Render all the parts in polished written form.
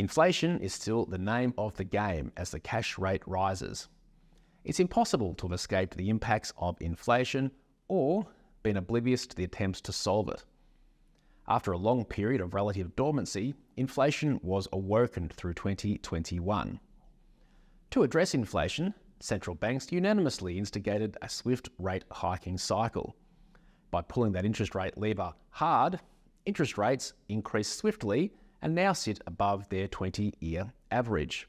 Inflation is still the name of the game as the cash rate rises. It's impossible to have escaped the impacts of inflation or been oblivious to the attempts to solve it. After a long period of relative dormancy, inflation was awoken through 2021. To address inflation, central banks unanimously instigated a swift rate hiking cycle. By pulling that interest rate lever hard, interest rates increased swiftly and now sit above their 20-year average.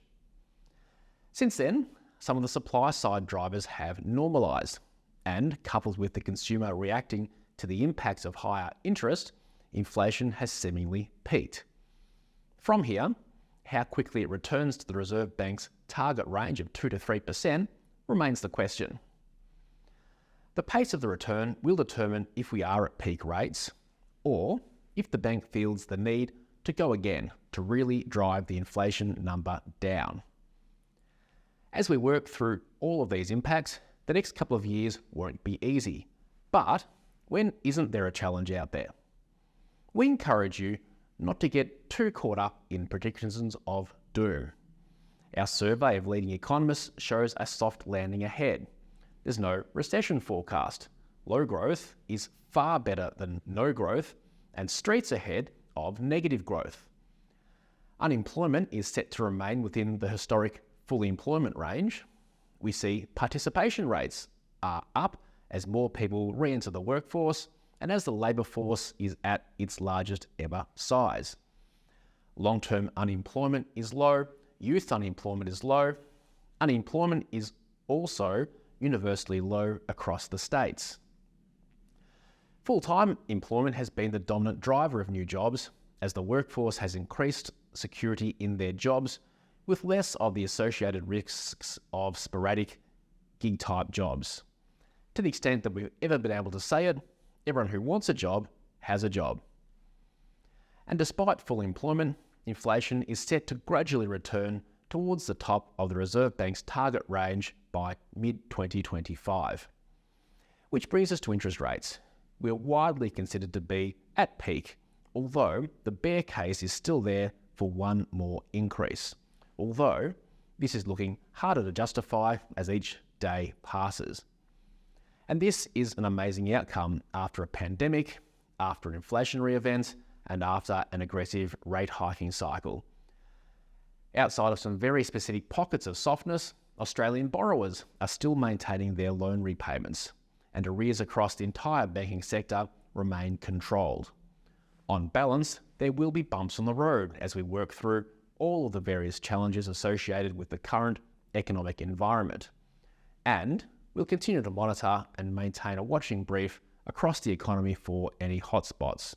Since then, some of the supply-side drivers have normalised, and coupled with the consumer reacting to the impacts of higher interest, inflation has seemingly peaked. From here, how quickly it returns to the Reserve Bank's target range of 2 to 3% remains the question. The pace of the return will determine if we are at peak rates, or if the bank feels the need to go again to really drive the inflation number down. As we work through all of these impacts, the next couple of years won't be easy. But when isn't there a challenge out there? We encourage you not to get too caught up in predictions of doom. Our survey of leading economists shows a soft landing ahead. There's no recession forecast. Low growth is far better than no growth, and streets ahead of negative growth. Unemployment is set to remain within the historic full employment range. We see participation rates are up as more people re-enter the workforce and as the labour force is at its largest ever size. Long-term unemployment is low, youth unemployment is low, unemployment is also universally low across the states. Full-time employment has been the dominant driver of new jobs as the workforce has increased security in their jobs with less of the associated risks of sporadic gig-type jobs. To the extent that we've ever been able to say it, everyone who wants a job has a job. And despite full employment, inflation is set to gradually return towards the top of the Reserve Bank's target range by mid-2025. Which brings us to interest rates. We're widely considered to be at peak, although the bear case is still there for one more increase. Although this is looking harder to justify as each day passes. And this is an amazing outcome after a pandemic, after an inflationary event, and after an aggressive rate hiking cycle. Outside of some very specific pockets of softness, Australian borrowers are still maintaining their loan repayments, and arrears across the entire banking sector remain controlled. On balance, there will be bumps on the road as we work through all of the various challenges associated with the current economic environment. And we'll continue to monitor and maintain a watching brief across the economy for any hotspots.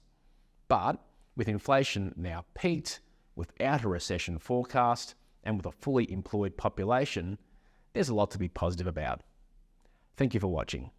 But with inflation now peaked, without a recession forecast, and with a fully employed population, there's a lot to be positive about. Thank you for watching.